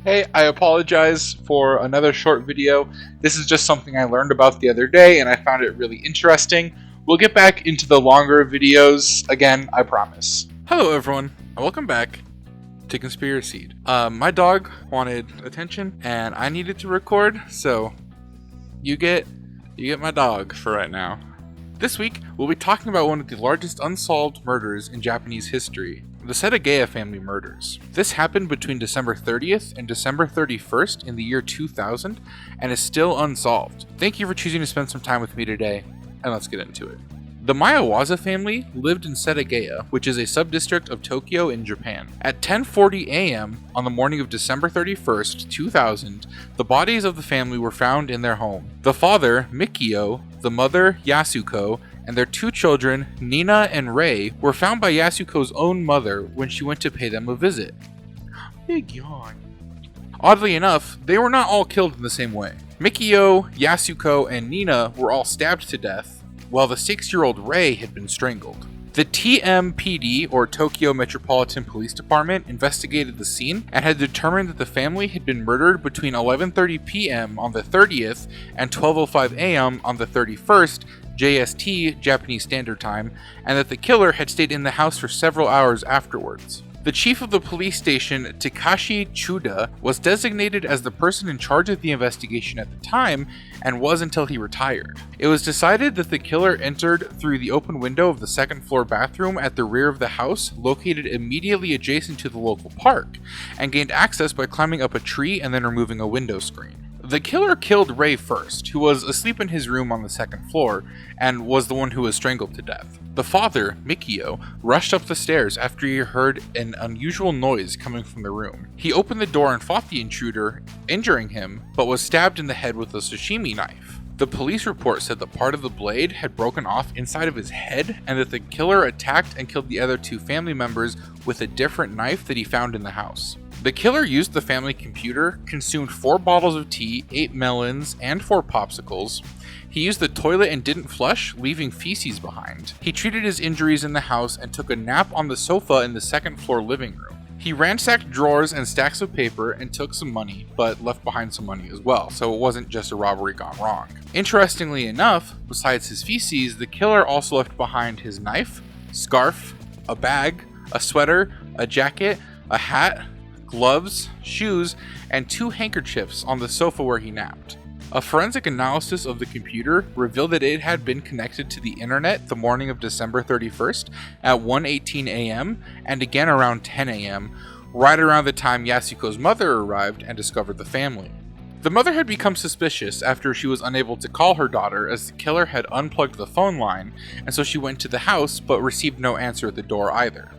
Hey, I apologize for another short video. This is just something I learned about the other day and I found it really interesting. We'll get back into the longer videos again, I promise. Hello everyone, and welcome back to Conspiracy. My dog wanted attention and I needed to record, so you get my dog for right now. This week, we'll be talking about one of the largest unsolved murders in Japanese history, the Setagya Family Murders. This happened between December 30th and December 31st in the year 2000 and is still unsolved. Thank you for choosing to spend some time with me today, and let's get into it. The Miyazawa family lived in Setagaya, which is a sub-district of Tokyo in Japan. At 10:40 a.m. on the morning of December 31st, 2000, the bodies of the family were found in their home. The father, Mikio, the mother, Yasuko, and their two children, Nina and Rei, were found by Yasuko's own mother when she went to pay them a visit. Big yawn. Oddly enough, they were not all killed in the same way. Mikio, Yasuko, and Nina were all stabbed to death, while the 6-year-old Rei had been strangled. The TMPD, or Tokyo Metropolitan Police Department, investigated the scene and had determined that the family had been murdered between 11:30 p.m. on the 30th and 12:05 a.m. on the 31st, JST, Japanese Standard Time, and that the killer had stayed in the house for several hours afterwards. The chief of the police station, Takashi Chuda, was designated as the person in charge of the investigation at the time and was until he retired. It was decided that the killer entered through the open window of the second-floor bathroom at the rear of the house, located immediately adjacent to the local park, and gained access by climbing up a tree and then removing a window screen. The killer killed Rei first, who was asleep in his room on the second floor, and was the one who was strangled to death. The father, Mikio, rushed up the stairs after he heard an unusual noise coming from the room. He opened the door and fought the intruder, injuring him, but was stabbed in the head with a sashimi knife. The police report said that part of the blade had broken off inside of his head, and that the killer attacked and killed the other two family members with a different knife that he found in the house. The killer used the family computer, consumed 4 bottles of tea, 8 melons, and 4 popsicles. He used the toilet and didn't flush, leaving feces behind. He treated his injuries in the house and took a nap on the sofa in the second-floor living room. He ransacked drawers and stacks of paper and took some money, but left behind some money as well, so it wasn't just a robbery gone wrong. Interestingly enough, besides his feces, the killer also left behind his knife, scarf, a bag, a sweater, a jacket, a hat, gloves, shoes, and 2 handkerchiefs on the sofa where he napped. A forensic analysis of the computer revealed that it had been connected to the internet the morning of December 31st at 1:18 a.m. and again around 10 a.m., right around the time Yasuko's mother arrived and discovered the family. The mother had become suspicious after she was unable to call her daughter as the killer had unplugged the phone line, and so she went to the house but received no answer at the door either.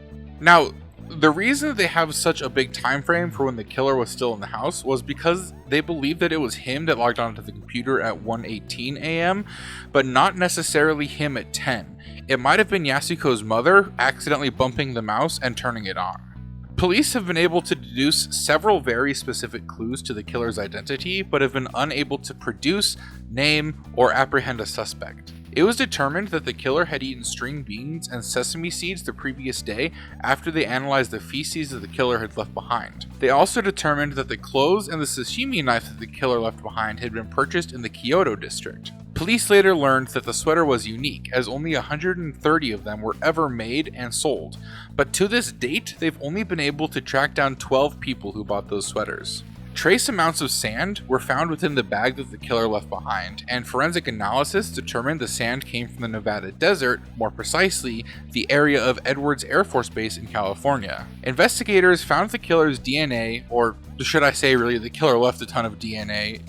Now, the reason they have such a big time frame for when the killer was still in the house was because they believed that it was him that logged onto the computer at 1:18 a.m., but not necessarily him at 10. It might have been Yasuko's mother accidentally bumping the mouse and turning it on. Police have been able to deduce several very specific clues to the killer's identity, but have been unable to produce, name, or apprehend a suspect. It was determined that the killer had eaten string beans and sesame seeds the previous day after they analyzed the feces that the killer had left behind. They also determined that the clothes and the sashimi knife that the killer left behind had been purchased in the Kyoto district. Police later learned that the sweater was unique, as only 130 of them were ever made and sold, but to this date, they've only been able to track down 12 people who bought those sweaters. Trace amounts of sand were found within the bag that the killer left behind, and forensic analysis determined the sand came from the Nevada desert, more precisely, the area of Edwards Air Force Base in California. Investigators found the killer's DNA, or should I say really, the killer left a ton of DNA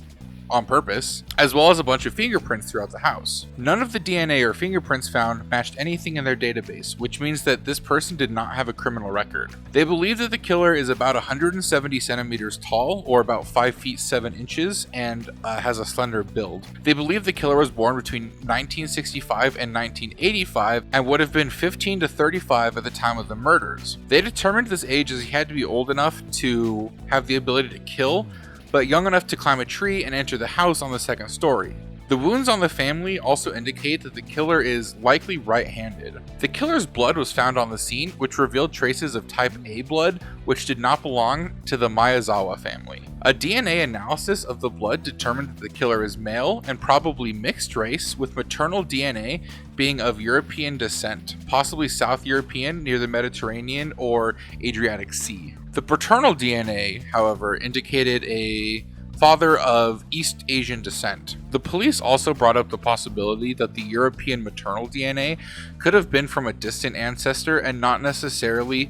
on purpose, as well as a bunch of fingerprints throughout the house. None of the DNA or fingerprints found matched anything in their database, which means that this person did not have a criminal record. They believe that the killer is about 170 centimeters tall, or about 5 feet 7 inches, and has a slender build. They believe the killer was born between 1965 and 1985, and would have been 15 to 35 at the time of the murders. They determined this age as he had to be old enough to have the ability to kill, but young enough to climb a tree and enter the house on the second story. The wounds on the family also indicate that the killer is likely right-handed. The killer's blood was found on the scene, which revealed traces of type A blood, which did not belong to the Miyazawa family. A DNA analysis of the blood determined that the killer is male and probably mixed race, with maternal DNA being of European descent, possibly South European near the Mediterranean or Adriatic Sea. The paternal DNA, however, indicated a father of East Asian descent. The police also brought up the possibility that the European maternal DNA could have been from a distant ancestor and not necessarily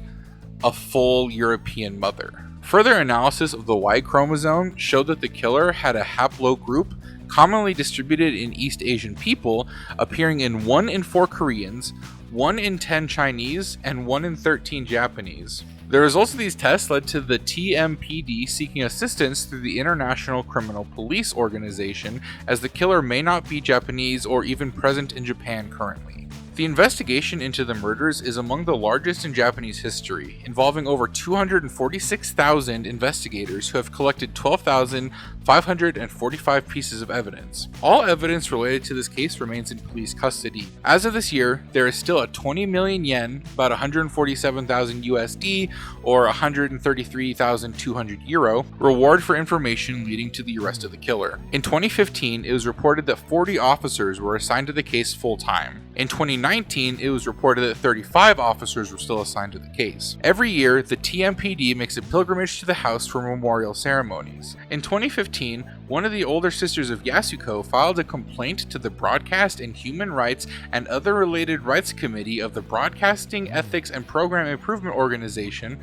a full European mother. Further analysis of the Y chromosome showed that the killer had a haplogroup commonly distributed in East Asian people, appearing in 1 in 4 Koreans, 1 in 10 Chinese, and 1 in 13 Japanese. The results of these tests led to the TMPD seeking assistance through the International Criminal Police Organization, as the killer may not be Japanese or even present in Japan currently. The investigation into the murders is among the largest in Japanese history, involving over 246,000 investigators who have collected 12,545 pieces of evidence. All evidence related to this case remains in police custody. As of this year, there is still a 20 million yen, about 147,000 USD, or 133,200 euro, reward for information leading to the arrest of the killer. In 2015, it was reported that 40 officers were assigned to the case full-time. In 2019, it was reported that 35 officers were still assigned to the case. Every year, the TMPD makes a pilgrimage to the house for memorial ceremonies. In 2015, one of the older sisters of Yasuko filed a complaint to the Broadcast and Human Rights and Other Related Rights Committee of the Broadcasting Ethics and Program Improvement Organization,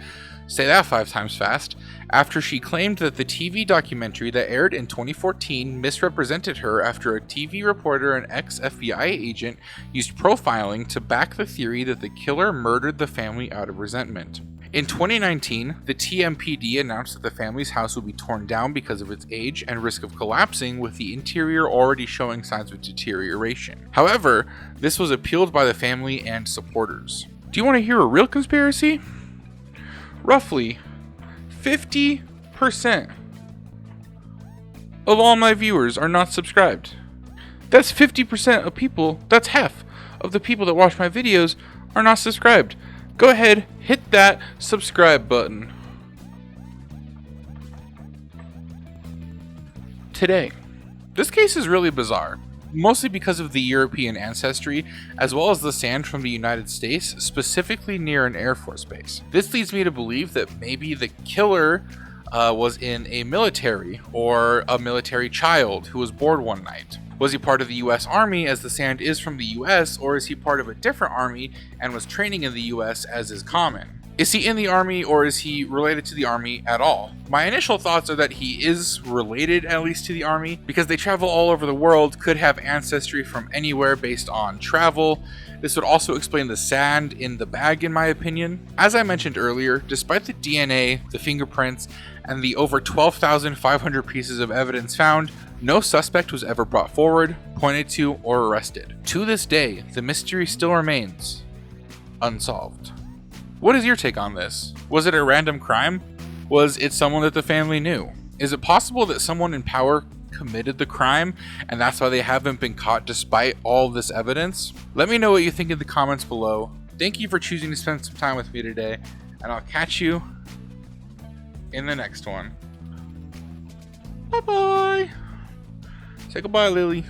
say that 5 times fast, after she claimed that the TV documentary that aired in 2014 misrepresented her after a TV reporter and ex-FBI agent used profiling to back the theory that the killer murdered the family out of resentment. In 2019, the TMPD announced that the family's house would be torn down because of its age and risk of collapsing, with the interior already showing signs of deterioration. However, this was appealed by the family and supporters. Do you want to hear a real conspiracy? Roughly 50% of all my viewers are not subscribed. That's 50% of people, that's half of the people that watch my videos are not subscribed. Go ahead, hit that subscribe button. Today, this case is really bizarre, mostly because of the European ancestry, as well as the sand from the United States, specifically near an Air Force base. This leads me to believe that maybe the killer was in a military, or a military child who was bored one night. Was he part of the US Army, as the sand is from the US, or is he part of a different army and was training in the US, as is common? Is he in the army, or is he related to the army at all? My initial thoughts are that he is related at least to the army, because they travel all over the world, could have ancestry from anywhere based on travel. This would also explain the sand in the bag, in my opinion. As I mentioned earlier, despite the DNA, the fingerprints, and the over 12,500 pieces of evidence found, no suspect was ever brought forward, pointed to, or arrested. To this day, the mystery still remains unsolved. What is your take on this? Was it a random crime? Was it someone that the family knew? Is it possible that someone in power committed the crime and that's why they haven't been caught despite all this evidence? Let me know what you think in the comments below. Thank you for choosing to spend some time with me today, and I'll catch you in the next one. Bye bye. Say goodbye, Lily.